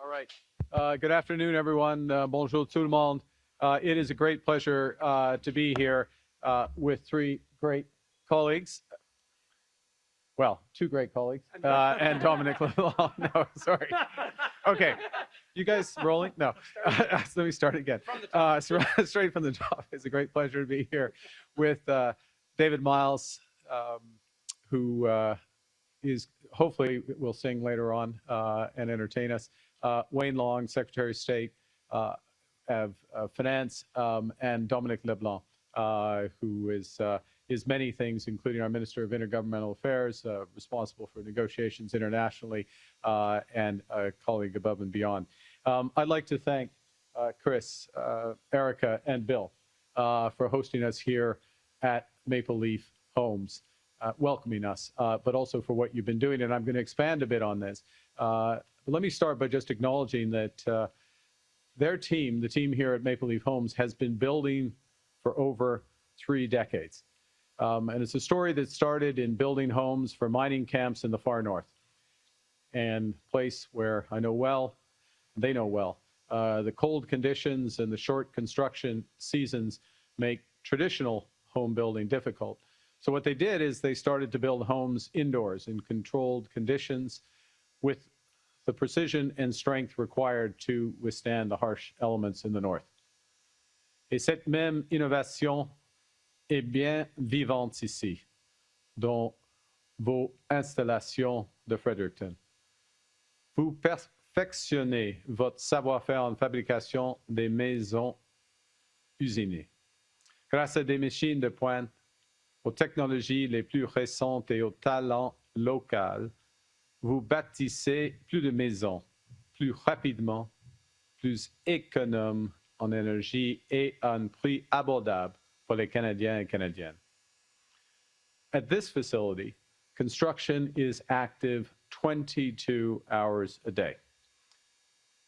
All right. Good afternoon, everyone. Bonjour tout le monde. It is a great pleasure to be here with three great colleagues. Well, two great colleagues and Dominic LeBlanc. No, sorry. Okay. You guys rolling? No. Let me start again. Straight from the top. It's a great pleasure to be here with David Miles, who is hopefully will sing later on and entertain us. Wayne Long, Secretary of State of Finance, and Dominic LeBlanc, who is many things, including our Minister of Intergovernmental Affairs, responsible for negotiations internationally, and a colleague above and beyond. I'd like to thank Chris, Erica, and Bill for hosting us here at Maple Leaf Homes, welcoming us, but also for what you've been doing. And I'm going to expand a bit on this. But let me start by just acknowledging that their team, the team here at Maple Leaf Homes, has been building for over 3 decades. And it's a story that started in building homes for mining camps in the far north, and a place where I know well, they know well. The cold conditions and the short construction seasons make traditional home building difficult. So what they did is they started to build homes indoors in controlled conditions with the precision and strength required to withstand the harsh elements in the north. Et cette même innovation est bien vivante ici, dans vos installations de Fredericton. Vous perfectionnez votre savoir-faire en fabrication des maisons usinées. Grâce à des machines de pointe, aux technologies les plus récentes et au talent local, vous bâtissez plus de maisons, plus rapidement, plus économes en énergie et à un prix abordable pour les Canadiens et Canadiennes. At this facility, construction is active 22 hours a day.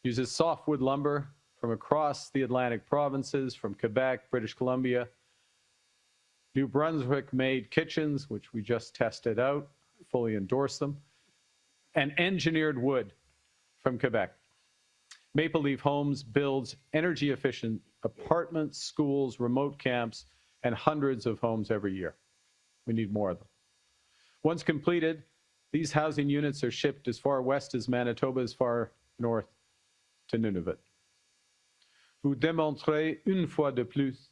Uses softwood lumber from across the Atlantic provinces, from Quebec, British Columbia, New Brunswick-made kitchens, which we just tested out, fully endorse them, and engineered wood from Quebec. Maple Leaf Homes builds energy-efficient apartments, schools, remote camps, and hundreds of homes every year. We need more of them. Once completed, these housing units are shipped as far west as Manitoba, as far north to Nunavut. Vous démontrez une fois de plus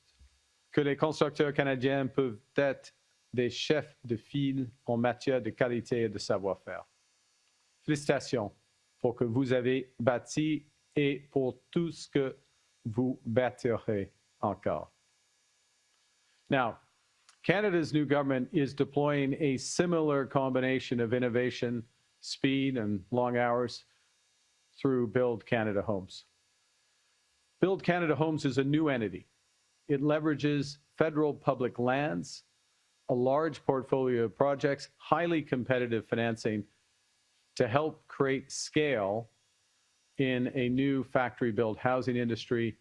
que les constructeurs canadiens peuvent être des chefs de file en matière de qualité et de savoir-faire. Félicitations pour que vous avez bâti et pour tout ce que vous bâtirez encore. Now, Canada's new government is deploying a similar combination of innovation, speed, and long hours through Build Canada Homes. Build Canada Homes is a new entity. It leverages federal public lands, a large portfolio of projects, highly competitive financing to help create scale in a new factory-built housing industry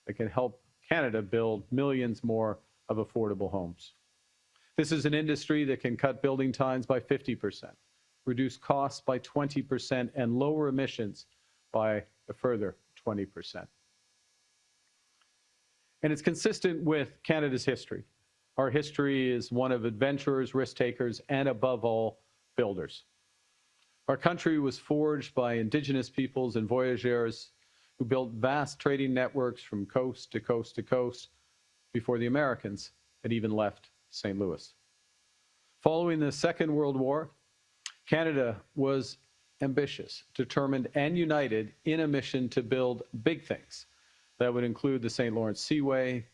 that can help Canada build millions more of affordable homes. This is an industry that can cut building times by 50%, reduce costs by 20%, and lower emissions by a further 20%. And it's consistent with Canada's history. Our history is one of adventurers, risk takers, and above all, builders. Our country was forged by Indigenous peoples and voyageurs who built vast trading networks from coast to coast to coast before the Americans had even left St. Louis. Following the Second World War, Canada was ambitious, determined, and united in a mission to build big things. That would include the St. Lawrence Seaway,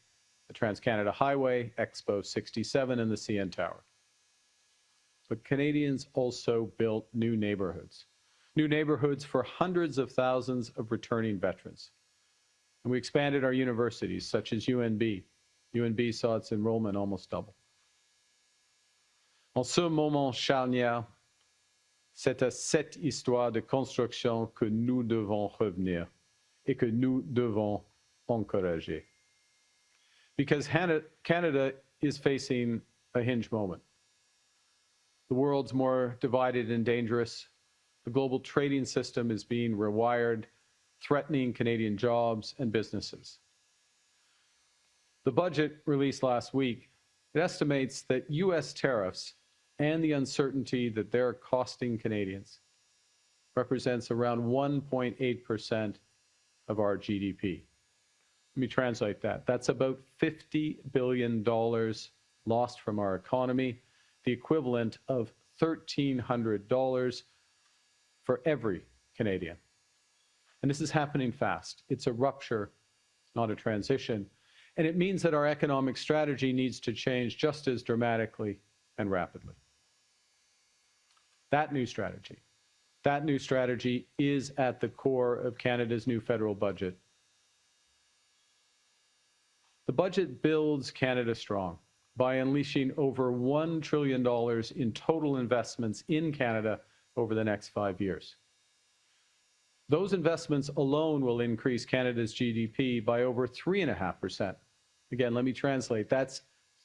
the Trans-Canada Highway, Expo 67, and the CN Tower. But Canadians also built new neighborhoods for hundreds of thousands of returning veterans. And we expanded our universities, such as UNB. UNB saw its enrollment almost double. En ce moment charnière, c'est à cette histoire de construction que nous devons revenir et que nous devons encourager. Because Canada is facing a hinge moment. The world's more divided and dangerous. The global trading system is being rewired. threatening Canadian jobs and businesses. The budget released last week, it estimates that U.S. tariffs and the uncertainty that they're costing Canadians represents around 1.8% of our GDP. Let me translate that. That's about $50 billion lost from our economy, the equivalent of $1,300 for every Canadian. And this is happening fast. It's a rupture, not a transition. And it means that our economic strategy needs to change just as dramatically and rapidly. That new strategy is at the core of Canada's new federal budget. The budget builds Canada strong by unleashing over $1 trillion in total investments in Canada over the next 5 years. Those investments alone will increase Canada's GDP by over 3.5%. Again, let me translate. That's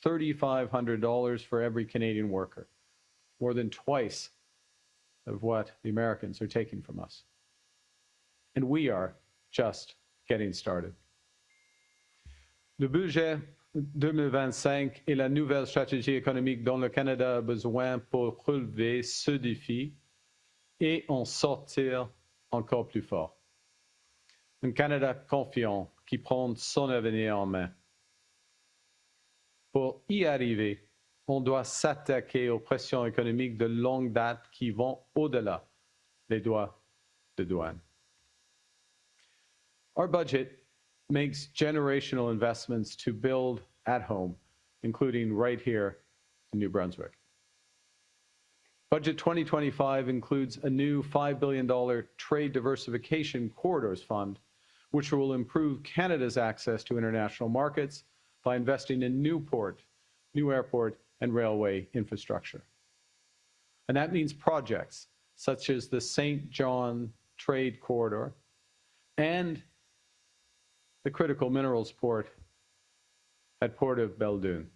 $3,500 for every Canadian worker, more than twice of what the Americans are taking from us. And we are just getting started. Le budget 2025 est la nouvelle stratégie économique dont le Canada a besoin pour relever ce défi et en sortir encore plus fort. Un Canada confiant qui prend son avenir en main. Pour y arriver, on doit s'attaquer aux pressions économiques de longue date qui vont au-delà des droits de douane. Our budget makes generational investments to build at home, including right here in New Brunswick. Budget 2025 includes a new $5 billion Trade Diversification Corridors Fund, which will improve Canada's access to international markets by investing in new port, new airport, and railway infrastructure. And that means projects such as the St. John Trade Corridor and the critical minerals port at Port of Belledune.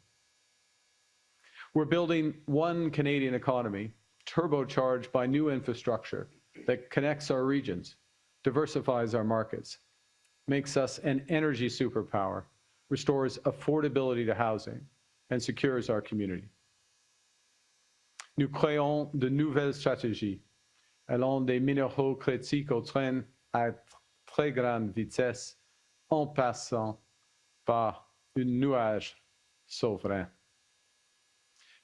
We're building one Canadian economy, turbocharged by new infrastructure that connects our regions, diversifies our markets, makes us an energy superpower, restores affordability to housing, and secures our community. Nous créons de nouvelles stratégies allant des minéraux critiques au train à très grande vitesse en passant par un nuage souverain,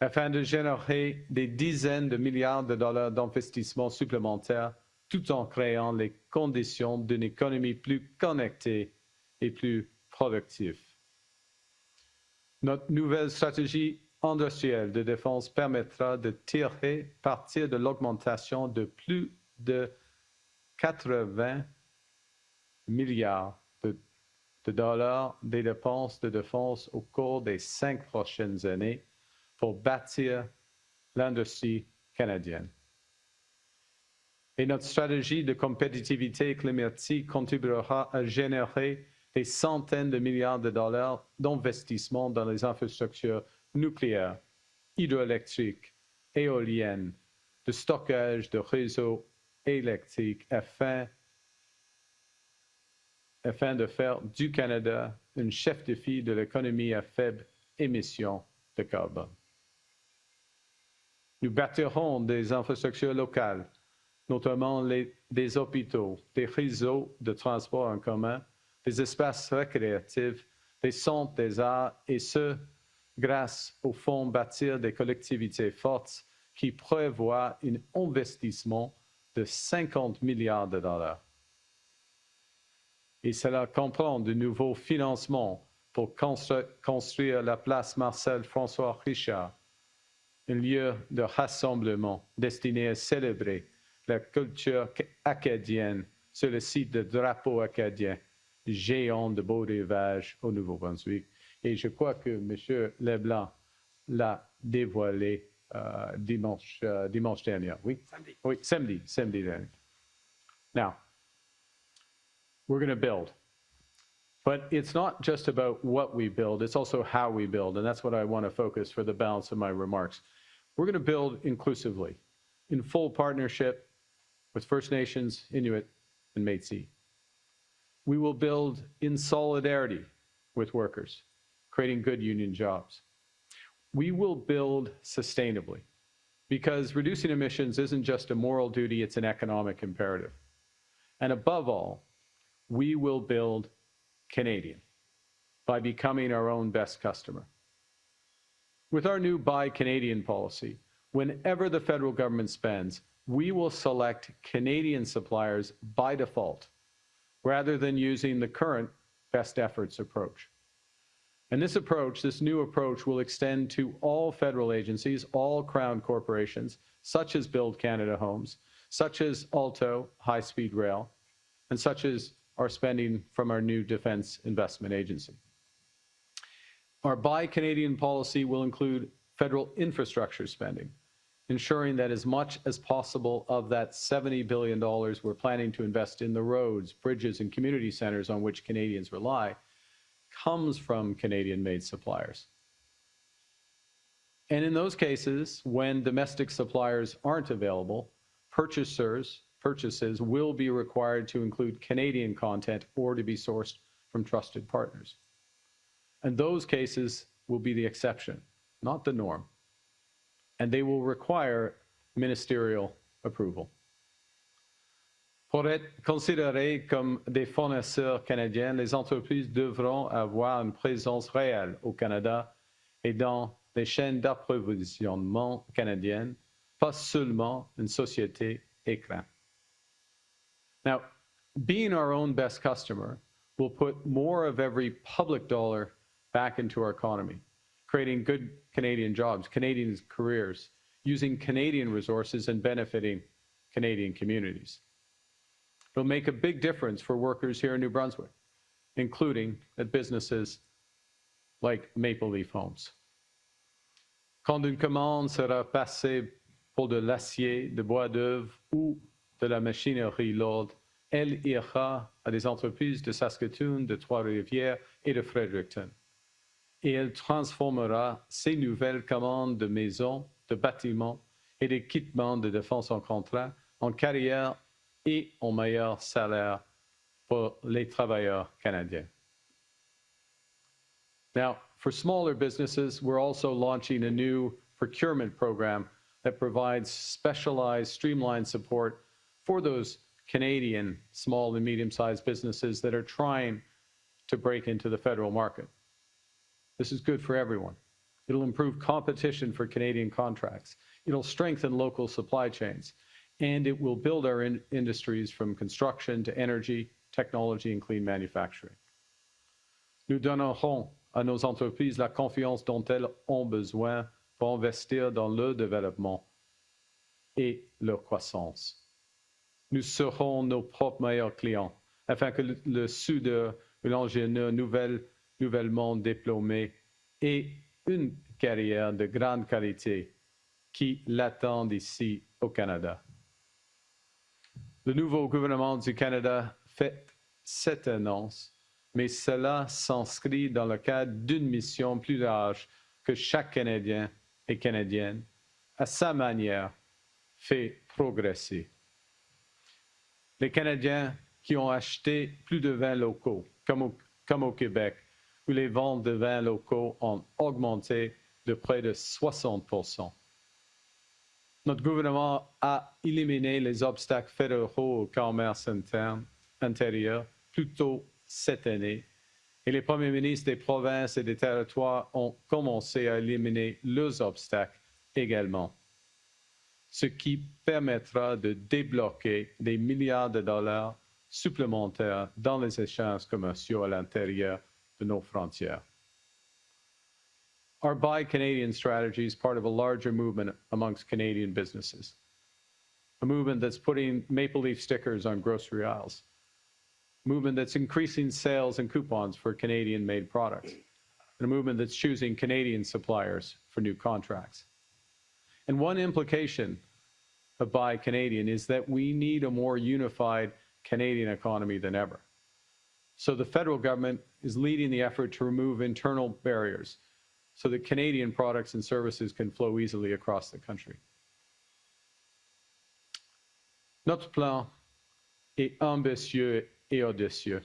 afin de générer des dizaines de milliards de dollars d'investissements supplémentaires tout en créant les conditions d'une économie plus connectée et plus productive. Notre nouvelle stratégie industrielle de défense permettra de tirer parti de l'augmentation de plus de 80 milliards de dollars des dépenses de défense au cours des 5 prochaines années pour bâtir l'industrie canadienne. Et notre stratégie de compétitivité climatique contribuera à générer des centaines de milliards de dollars d'investissement dans les infrastructures nucléaires, hydroélectriques, éoliennes, de stockage de réseaux électriques afin de faire du Canada un chef de file de l'économie à faible émission de carbone. Nous bâtirons des infrastructures locales, notamment des hôpitaux, des réseaux de transport en commun, des espaces récréatifs, des centres des arts, et ce, grâce au fonds bâtir des collectivités fortes qui prévoit un investissement de 50 milliards de dollars. Et cela comprend de nouveaux financements pour construire la place Marcel-François Richard, un lieu de rassemblement destiné à célébrer la culture acadienne sur le site de drapeau acadien géant de beau rivage au Nouveau-Brunswick. Et je crois que M. Leblanc l'a dévoilé dimanche dernier. Oui? Samedi dernier. Now, we're going to build. But it's not just about what we build, it's also how we build. And that's what I want to focus for the balance of my remarks. We're going to build inclusively, in full partnership with First Nations, Inuit, and Métis. We will build in solidarity with workers, creating good union jobs. We will build sustainably because reducing emissions isn't just a moral duty, it's an economic imperative. And above all, we will build Canadian by becoming our own best customer. With our new Buy Canadian policy, whenever the federal government spends, we will select Canadian suppliers by default, rather than using the current best efforts approach. And this new approach will extend to all federal agencies, all Crown corporations, such as Build Canada Homes, such as Alto High-Speed Rail, and such as our spending from our new Defence Investment Agency. Our Buy Canadian policy will include federal infrastructure spending, ensuring that as much as possible of that $70 billion we're planning to invest in the roads, bridges, and community centres on which Canadians rely comes from Canadian-made suppliers. And in those cases, when domestic suppliers aren't available, purchases will be required to include Canadian content or to be sourced from trusted partners. And those cases will be the exception, not the norm. And they will require ministerial approval. Pour être considérées comme des fournisseurs canadiens, les entreprises devront avoir une présence réelle au Canada et dans les chaînes d'approvisionnement canadiennes, pas seulement une société écran. Now, being our own best customer will put more of every public dollar back into our economy, creating good Canadian jobs, Canadian careers, using Canadian resources and benefiting Canadian communities. It'll make a big difference for workers here in New Brunswick, including at businesses like Maple Leaf Homes. Quand une commande sera passée pour de l'acier, de bois d'œuvre ou de la machinerie lourde, elle ira à des entreprises de Saskatoon, de Trois-Rivières et de Fredericton. Et elle transformera ces nouvelles commandes de maisons, de bâtiments et d'équipements de défense en contrat en carrière et en meilleur salaire pour les travailleurs canadiens. Now, for smaller businesses, we're also launching a new procurement program that provides specialized, streamlined support for those Canadian small and medium-sized businesses that are trying to break into the federal market. This is good for everyone. It'll improve competition for Canadian contracts. It'll strengthen local supply chains. And it will build our industries from construction to energy, technology, and clean manufacturing. Nous donnerons à nos entreprises la confiance dont elles ont besoin pour investir dans leur développement et leur croissance. Nous serons nos propres meilleurs clients afin que le soudeur ou l'ingénieur nouvellement diplômé ait une carrière de grande qualité qui l'attend ici au Canada. Le nouveau gouvernement du Canada fait cette annonce, mais cela s'inscrit dans le cadre d'une mission plus large que chaque Canadien et Canadienne, à sa manière, fait progresser. Les Canadiens qui ont acheté plus de vins locaux, comme au Québec, où les ventes de vins locaux ont augmenté de près de 60%. Notre gouvernement a éliminé les obstacles fédéraux au commerce intérieur plus tôt cette année et les premiers ministres des provinces et des territoires ont commencé à éliminer leurs obstacles également, ce qui permettra de débloquer des milliards de dollars supplémentaires dans les échanges commerciaux à l'intérieur de nos frontières. Our Buy Canadian strategy is part of a larger movement amongst Canadian businesses, a movement that's putting maple leaf stickers on grocery aisles, a movement that's increasing sales and coupons for Canadian-made products, and a movement that's choosing Canadian suppliers for new contracts. And one implication of Buy Canadian is that we need a more unified Canadian economy than ever. So the federal government is leading the effort to remove internal barriers so that Canadian products and services can flow easily across the country. Notre plan est ambitieux et audacieux.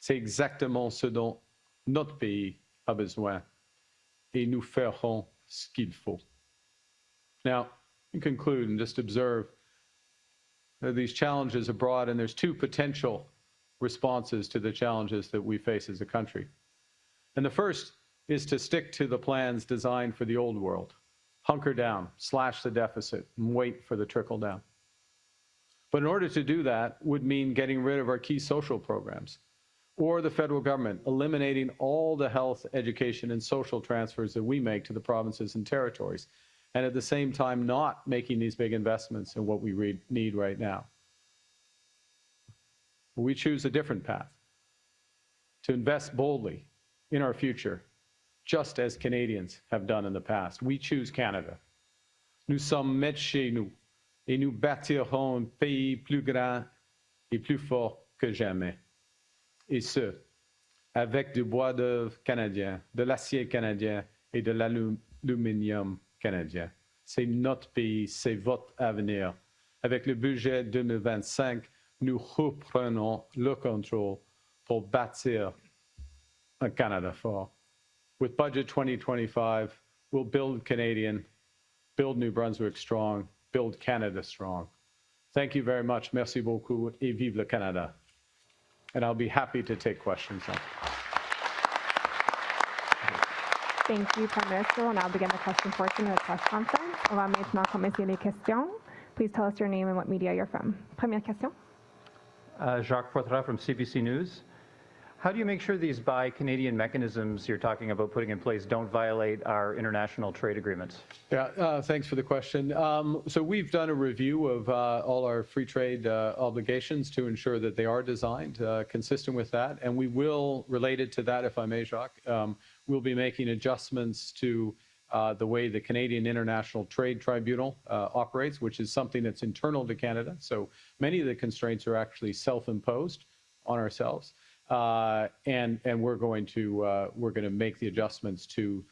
C'est exactement ce dont notre pays a besoin, et nous ferons ce qu'il faut. Now, in conclude and just observe these challenges abroad, and there's two potential responses to the challenges that we face as a country. And the first is to stick to the plans designed for the old world, hunker down, slash the deficit, and wait for the trickle down. But in order to do that would mean getting rid of our key social programs, or the federal government eliminating all the health, education, and social transfers that we make to the provinces and territories, and at the same time not making these big investments in what we need right now. We choose a different path, to invest boldly in our future, just as Canadians have done in the past. We choose Canada. Nous sommes maîtres chez nous, et nous bâtirons un pays plus grand et plus fort que jamais. Et ce, avec du bois d'œuvre canadien, de l'acier canadien et de l'aluminium canadien. C'est notre pays, c'est votre avenir. Avec le budget 2025, nous reprenons le contrôle pour bâtir un Canada fort. With Budget 2025, we'll build Canadian, build New Brunswick strong, build Canada strong. Thank you very much. Merci beaucoup, et vive le Canada. And I'll be happy to take questions now. Thank you, Prime Minister. We'll now begin the question portion of the press conference. On va maintenant commencer les questions. Please tell us your name and what media you're from. Première question. Jacques Poitras from CBC News. How do you make sure these buy Canadian mechanisms you're talking about putting in place don't violate our international trade agreements? Yeah, thanks for the question. So we've done a review of all our free trade obligations to ensure that they are designed consistent with that. And we will, related to that, if I may, Jacques, we'll be making adjustments to the way the Canadian International Trade Tribunal operates, which is something that's internal to Canada. So many of the constraints are actually self-imposed on ourselves. And we're going to make the adjustments to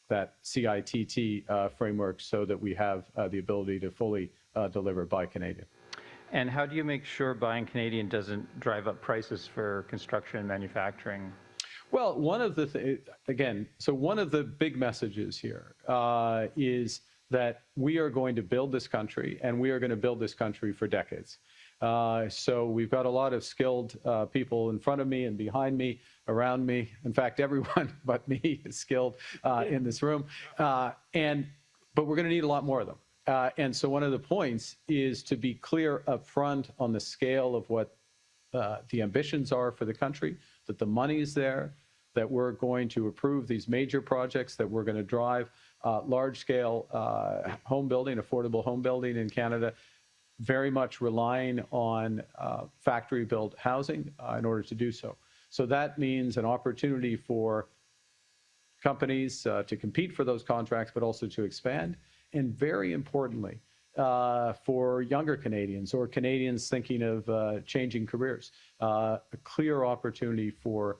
that CITT framework so that we have the ability to fully deliver Buy Canadian. And how do you make sure buying Canadian doesn't drive up prices for construction and manufacturing? Well, one of the big messages here is that we are going to build this country, and we are going to build this country for decades. So we've got a lot of skilled people in front of me and behind me, around me. In fact, everyone but me is skilled in this room. But we're going to need a lot more of them. And so one of the points is to be clear up front on the scale of what the ambitions are for the country, that the money is there, that we're going to approve these major projects, that we're going to drive large-scale home building, affordable home building in Canada, very much relying on factory-built housing in order to do so. So that means an opportunity for companies to compete for those contracts, but also to expand. And very importantly, for younger Canadians or Canadians thinking of changing careers, a clear opportunity for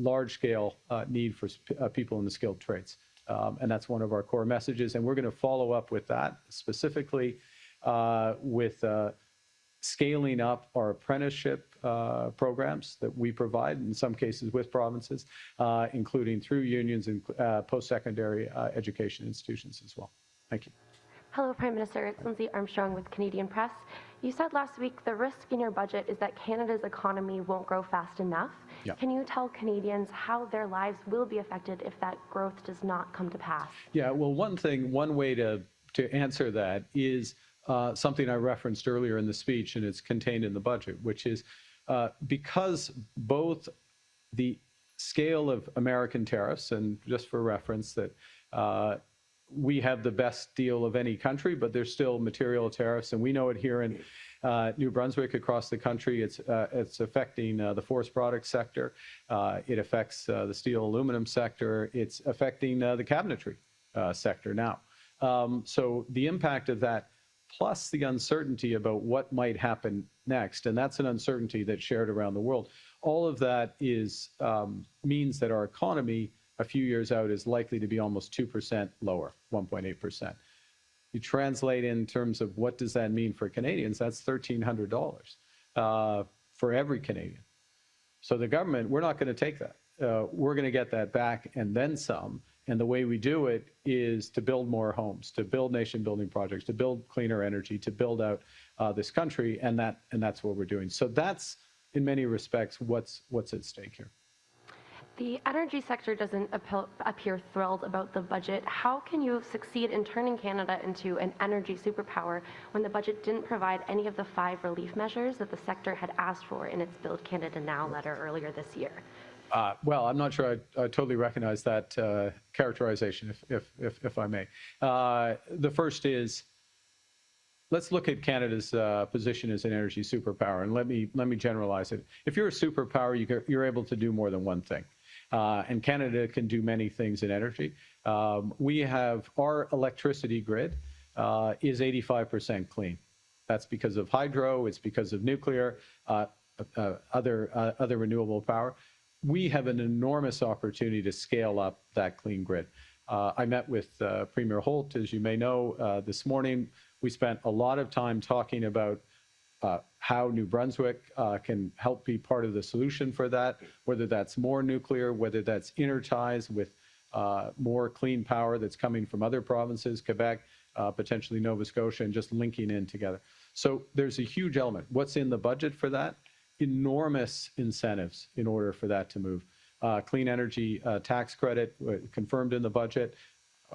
large-scale need for people in the skilled trades. And that's one of our core messages. And we're going to follow up with that specifically with scaling up our apprenticeship programs that we provide, in some cases with provinces, including through unions and post-secondary education institutions as well. Thank you. Hello, Prime Minister. It's Lindsay Armstrong with Canadian Press. You said last week the risk in your budget is that Canada's economy won't grow fast enough. Yeah. Can you tell Canadians how their lives will be affected if that growth does not come to pass? Yeah, well, one way to answer that is something I referenced earlier in the speech, and it's contained in the budget, which is because both the scale of American tariffs, and just for reference that we have the best deal of any country, but there's still material tariffs, and we know it here in New Brunswick, across the country. It's affecting the forest products sector. It affects the steel aluminum sector. It's affecting the cabinetry sector now. So the impact of that, plus the uncertainty about what might happen next, and that's an uncertainty that's shared around the world. All of that means that our economy a few years out is likely to be almost 2% lower, 1.8%. You translate in terms of what does that mean for Canadians, that's $1,300 for every Canadian. So the government, we're not going to take that. We're going to get that back and then some. And the way we do it is to build more homes, to build nation-building projects, to build cleaner energy, to build out this country, and that's what we're doing. So that's, in many respects, what's at stake here. The energy sector doesn't appear thrilled about the budget. How can you succeed in turning Canada into an energy superpower when the budget didn't provide any of the 5 relief measures that the sector had asked for in its Build Canada Now letter earlier this year? Well, I'm not sure I totally recognize that characterization, if I may. The first is, let's look at Canada's position as an energy superpower, and let me generalize it. If you're a superpower, you're able to do more than one thing, and Canada can do many things in energy. We have our electricity grid is 85% clean. That's because of hydro. It's because of nuclear, other renewable power. We have an enormous opportunity to scale up that clean grid. I met with Premier Holt, as you may know, this morning. We spent a lot of time talking about how New Brunswick can help be part of the solution for that, whether that's more nuclear, whether that's interties with more clean power that's coming from other provinces, Quebec, potentially Nova Scotia, and just linking in together. So there's a huge element. What's in the budget for that? Enormous incentives in order for that to move. Clean energy tax credit confirmed in the budget.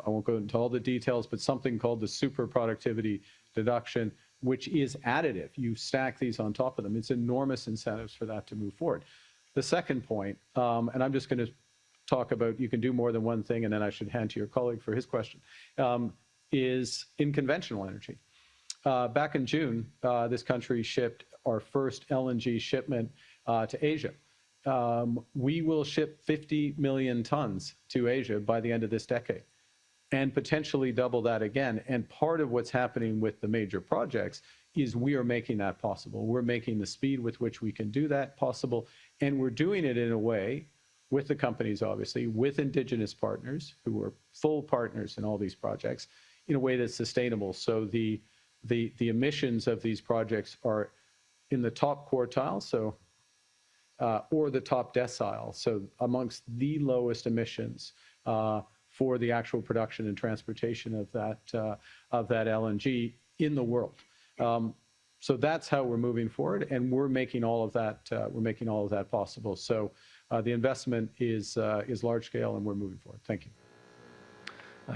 I won't go into all the details, but something called the super productivity deduction, which is additive. You stack these on top of them. It's enormous incentives for that to move forward. The second point, and I'm just going to talk about, you can do more than one thing, and then I should hand to your colleague for his question, is in conventional energy. Back in June, this country shipped our first LNG shipment to Asia. We will ship 50 million tons to Asia by the end of this decade, and potentially double that again. And part of what's happening with the major projects is we are making that possible. We're making the speed with which we can do that possible, and we're doing it in a way with the companies, obviously, with Indigenous partners who are full partners in all these projects, in a way that's sustainable. So the emissions of these projects are in the top quartile, so or the top decile, so amongst the lowest emissions for the actual production and transportation of that LNG in the world. So that's how we're moving forward, and we're making all of that. We're making all of that possible. So the investment is large scale, and we're moving forward. Thank you.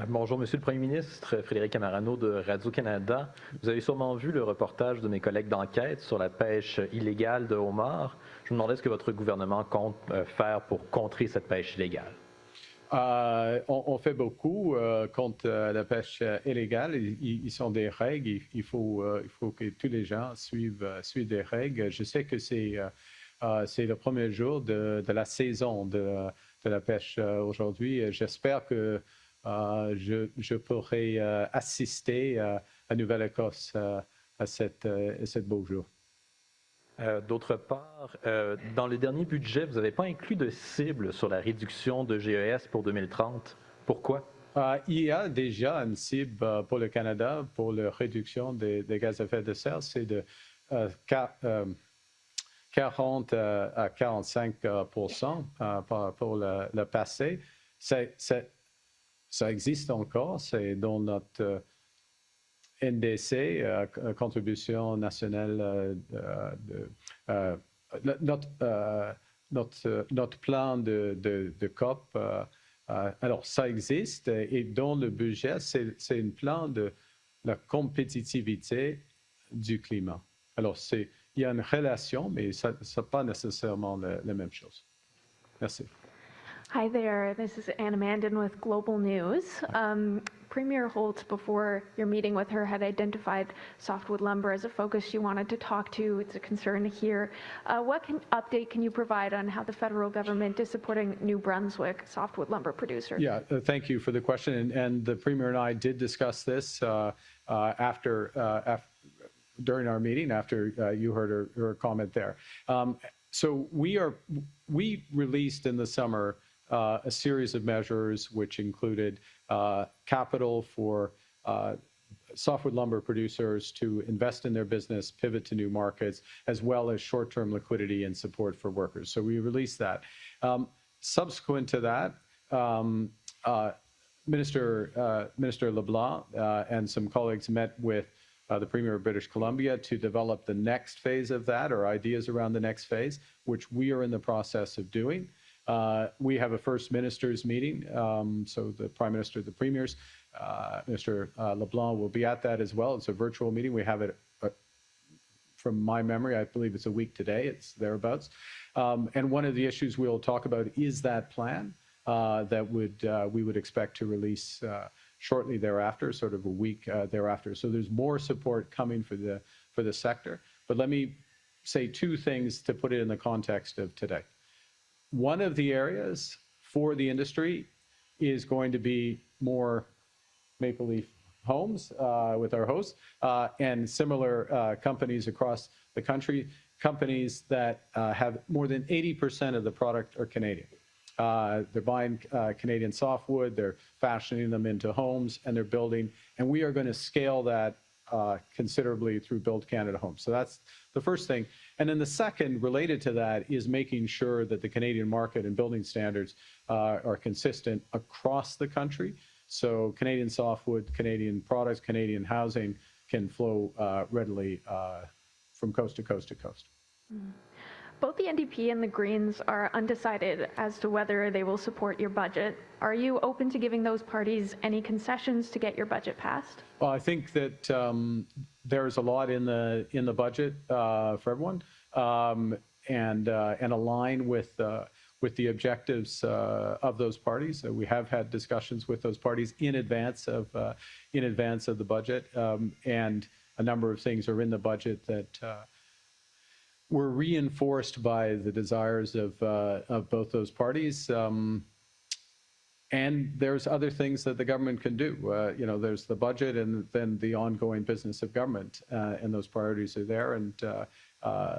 Bonjour, Monsieur le Premier ministre, Frédéric Camarano de Radio-Canada. Vous avez sûrement vu le reportage de mes collègues d'enquête sur la pêche illégale de homards. Je me demandais ce que votre gouvernement compte faire pour contrer cette pêche illégale. On fait beaucoup contre la pêche illégale. Ils sont des règles. Il faut que tous les gens suivent des règles. Je sais que c'est le premier jour de la saison de la pêche aujourd'hui. J'espère que je pourrai assister à Nouvelle-Écosse à ce beau jour. D'autre part, dans le dernier budget, vous n'avez pas inclus de cible sur la réduction de GES pour 2030. Pourquoi? Il y a déjà une cible pour le Canada pour la réduction des gaz à effet de serre. C'est de 40 à 45% par rapport au passé. Ça existe encore. C'est dans notre NDC, contribution nationale, notre plan de COP. Alors, ça existe, et dans le budget, c'est un plan de la compétitivité du climat. Alors, il y a une relation, mais ce n'est pas nécessairement la même chose. Merci. Hi there, this is Anna Mandan with Global News. Premier Holt, before your meeting with her, had identified softwood lumber as a focus she wanted to talk to. It's a concern here. What update can you provide on how the federal government is supporting New Brunswick softwood lumber producers? Yeah, thank you for the question. And the Premier and I did discuss this during our meeting, after you heard her comment there. So we released in the summer a series of measures which included capital for softwood lumber producers to invest in their business, pivot to new markets, as well as short-term liquidity and support for workers. So we released that. Subsequent to that, Minister LeBlanc and some colleagues met with the Premier of British Columbia to develop the next phase of that, or ideas around the next phase, which we are in the process of doing. We have a First Ministers meeting, so the Prime Minister, the Premiers, Mr. LeBlanc will be at that as well. It's a virtual meeting. We have it, from my memory, I believe it's a week today, it's thereabouts. And one of the issues we'll talk about is that plan that we would expect to release shortly thereafter, sort of a week thereafter. So there's more support coming for the sector. But let me say two things to put it in the context of today. One of the areas for the industry is going to be more Maple Leaf homes with our hosts and similar companies across the country, companies that have more than 80% of the product are Canadian. They're buying Canadian softwood, they're fashioning them into homes, and they're building, and we are going to scale that considerably through Build Canada Homes. So that's the first thing. And then the second, related to that, is making sure that the Canadian market and building standards are consistent across the country. So Canadian softwood, Canadian products, Canadian housing can flow readily from coast to coast to coast. Both the NDP and the Greens are undecided as to whether they will support your budget. Are you open to giving those parties any concessions to get your budget passed? Well, I think that there's a lot in the budget for everyone, and align with the objectives of those parties. We have had discussions with those parties in advance of the budget, and a number of things are in the budget that were reinforced by the desires of both those parties. And there's other things that the government can do. There's the budget and then the ongoing business of government, and those priorities are there. And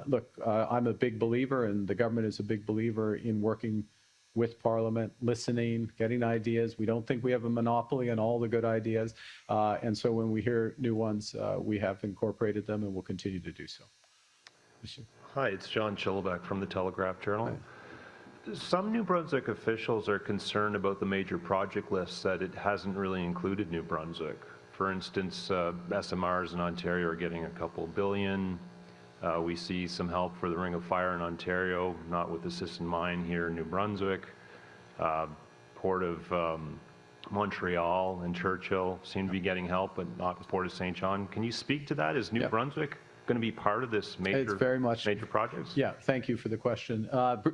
look, I'm a big believer, and the government is a big believer in working with Parliament, listening, getting ideas. We don't think we have a monopoly on all the good ideas. And so when we hear new ones, we have incorporated them and will continue to do so. Hi, it's John Chillibeck from the Telegraph Journal. Hi. Some New Brunswick officials are concerned about the major project lists that it hasn't really included New Brunswick. For instance, SMRs in Ontario are getting a couple billion. We see some help for the Ring of Fire in Ontario, not with the Sisson Mine here in New Brunswick. Port of Montreal and Churchill seem to be getting help, but not the Port of St. John. Can you speak to that? Is New Brunswick going to be part of this major projects? Yeah, thank you for the question.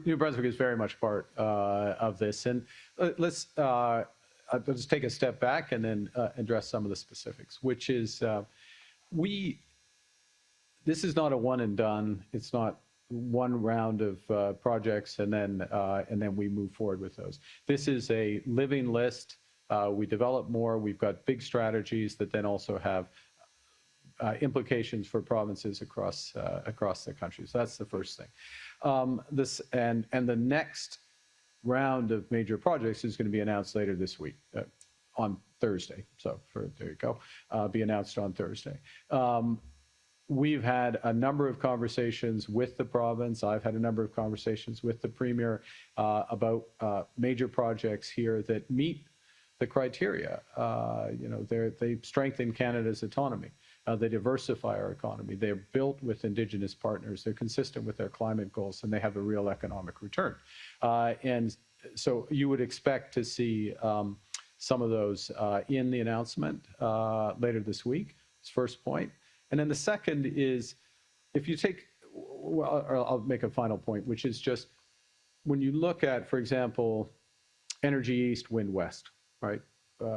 New Brunswick is very much part of this. And let's just take a step back and then address some of the specifics, which is this is not a one and done. It's not one round of projects and then we move forward with those. This is a living list. We develop more. We've got big strategies that then also have implications for provinces across the country. So that's the first thing. The next round of major projects is going to be announced later this week, on Thursday. So there you go, be announced on Thursday. We've had a number of conversations with the province. I've had a number of conversations with the Premier about major projects here that meet the criteria. They strengthen Canada's autonomy. They diversify our economy. They're built with Indigenous partners. They're consistent with their climate goals, and they have a real economic return. And so you would expect to see some of those in the announcement later this week. That's first point. And then the second is, if you take, well, I'll make a final point, which is just when you look at, for example, Energy East, Wind West, right?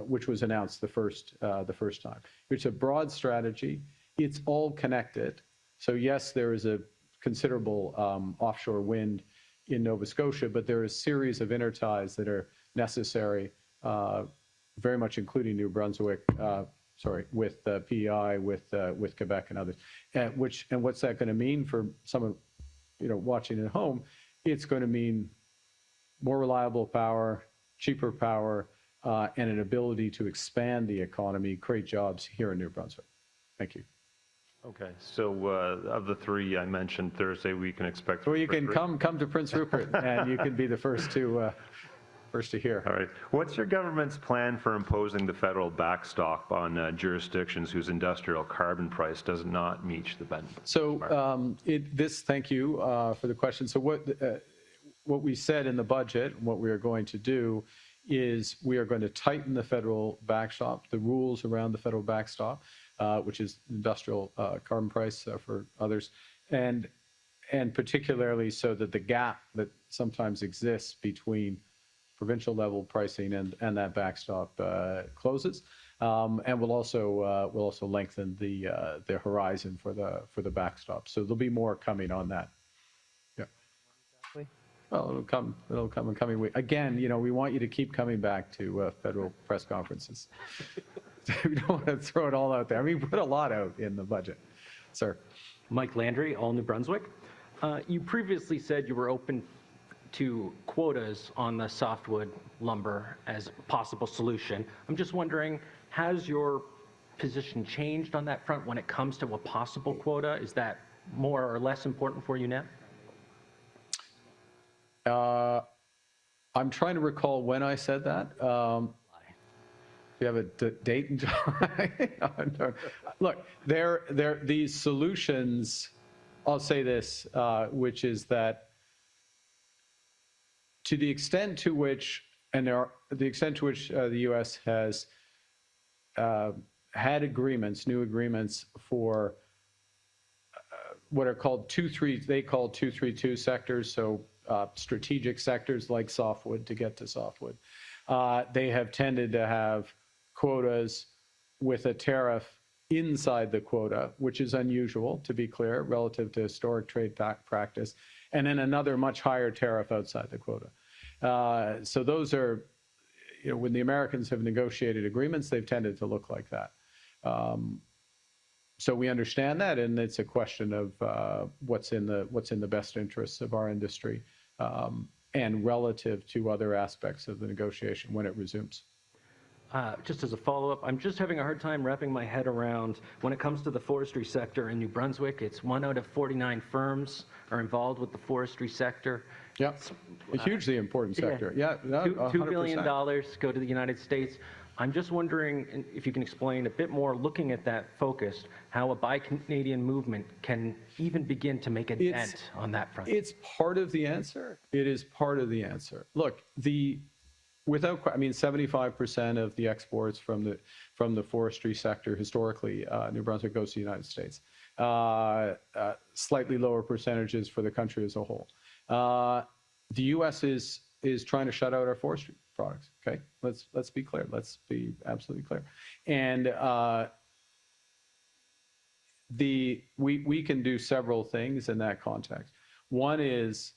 Which was announced the first time. It's a broad strategy. It's all connected. So yes, there is a considerable offshore wind in Nova Scotia, but there are a series of interties that are necessary, very much including New Brunswick, with PEI, with Quebec and others. And what's that going to mean for someone, watching at home? It's going to mean more reliable power, cheaper power, and an ability to expand the economy, create jobs here in New Brunswick. Thank you. Okay, so of the three I mentioned Thursday, we can expect. Well, you can come to Prince Rupert, and you can be the first to hear. All right. What's your government's plan for imposing the federal backstop on jurisdictions whose industrial carbon price does not meet the benchmark? So thank you for the question. So what we said in the budget, what we are going to do is we are going to tighten the federal backstop, the rules around the federal backstop, which is industrial carbon price for others, and particularly so that the gap that sometimes exists between provincial level pricing and that backstop closes, and we'll also lengthen the horizon for the backstop. So there'll be more coming on that. Yeah. Well, it'll come in coming week. Again, we want you to keep coming back to federal press conferences. We don't want to throw it all out there. I mean, we put a lot out in the budget. Sir. Mike Landry, All New Brunswick. You previously said you were open to quotas on the softwood lumber as a possible solution. I'm just wondering, has your position changed on that front when it comes to a possible quota? Is that more or less important for you now? I'm trying to recall when I said that. Do you have a date and time? Look, these solutions, I'll say this, which is that to the extent to which, the U.S. has had agreements, new agreements for what are called 232 sectors, so strategic sectors like softwood to get to softwood. They have tended to have quotas with a tariff inside the quota, which is unusual, to be clear, relative to historic trade practice, and then another much higher tariff outside the quota. So those are, when the Americans have negotiated agreements, they've tended to look like that. So we understand that, and it's a question of what's in the best interests of our industry and relative to other aspects of the negotiation when it resumes. Just as a follow-up, I'm just having a hard time wrapping my head around when it comes to the forestry sector in New Brunswick. It's 1 out of 49 firms are involved with the forestry sector. Yeah, a hugely important sector. Yeah, $2 billion go to the United States. I'm just wondering if you can explain a bit more, looking at that focus, how a Buy Canadian movement can even begin to make a dent on that front. It's part of the answer. It is part of the answer. Look, 75% of the exports from the forestry sector historically, New Brunswick goes to the United States. Slightly lower percentages for the country as a whole. The U.S. is trying to shut out our forestry products. Okay, let's be clear. Let's be absolutely clear. And we can do several things in that context. One is,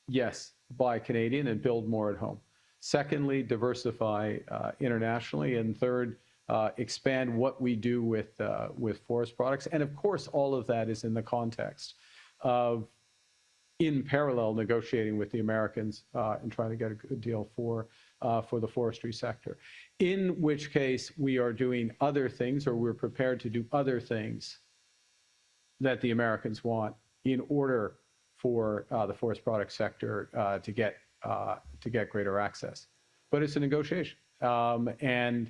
yes, buy Canadian and build more at home. Secondly, diversify internationally, and third, expand what we do with forest products. And of course, all of that is in the context of, in parallel, negotiating with the Americans and trying to get a good deal for the forestry sector. In which case, we are doing other things, or we're prepared to do other things that the Americans want in order for the forest product sector to get greater access. But it's a negotiation. And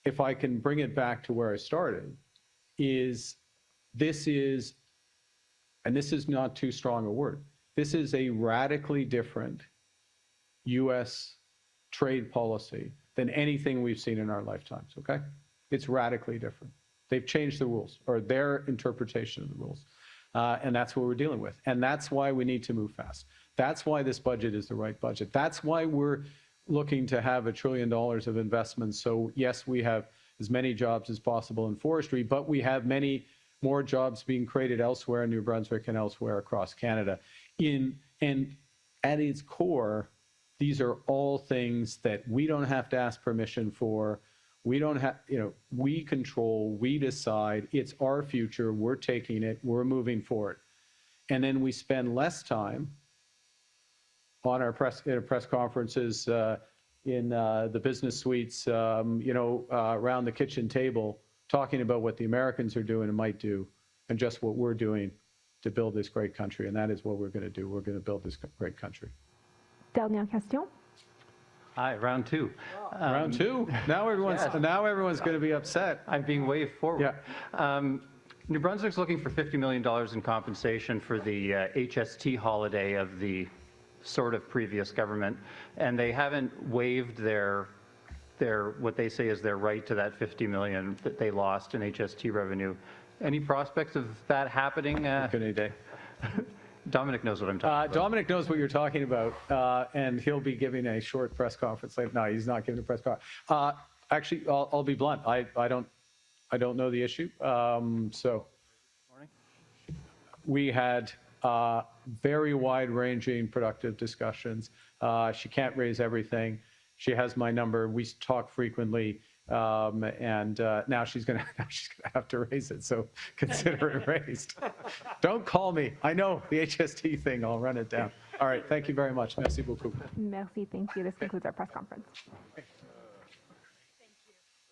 if I can bring it back to where I started, this is not too strong a word, this is a radically different U.S. trade policy than anything we've seen in our lifetimes, okay? It's radically different. They've changed the rules, or their interpretation of the rules. And that's what we're dealing with. And that's why we need to move fast. That's why this budget is the right budget. That's why we're looking to have $1 trillion of investments. So yes, we have as many jobs as possible in forestry, but we have many more jobs being created elsewhere in New Brunswick and elsewhere across Canada. And at its core, these are all things that we don't have to ask permission for. We don't have, we control, we decide, it's our future, we're taking it, we're moving forward. And then we spend less time on our press conferences, in the business suites, around the kitchen table, talking about what the Americans are doing and might do, and just what we're doing to build this great country. And that is what we're going to do. We're going to build this great country. Dernière question. Hi, round two. Round two? Now everyone's going to be upset. I'm being waved forward. Yeah. New Brunswick's looking for $50 million in compensation for the HST holiday of the sort of previous government, and they haven't waived their what they say is their right to that $50 million that they lost in HST revenue. Any prospects of that happening? Good day. Dominic knows what I'm talking about. Dominic knows what you're talking about, and he'll be giving a short press conference later. No, he's not giving a press conference. Actually, I'll be blunt. I don't know the issue. So we had very wide-ranging, productive discussions. She can't raise everything. She has my number. We talk frequently, and now she's gonna have to raise it. So consider it raised. Don't call me. I know the HST thing. I'll run it down. All right. Thank you very much. Merci beaucoup. Merci. Thank you. This concludes our press conference.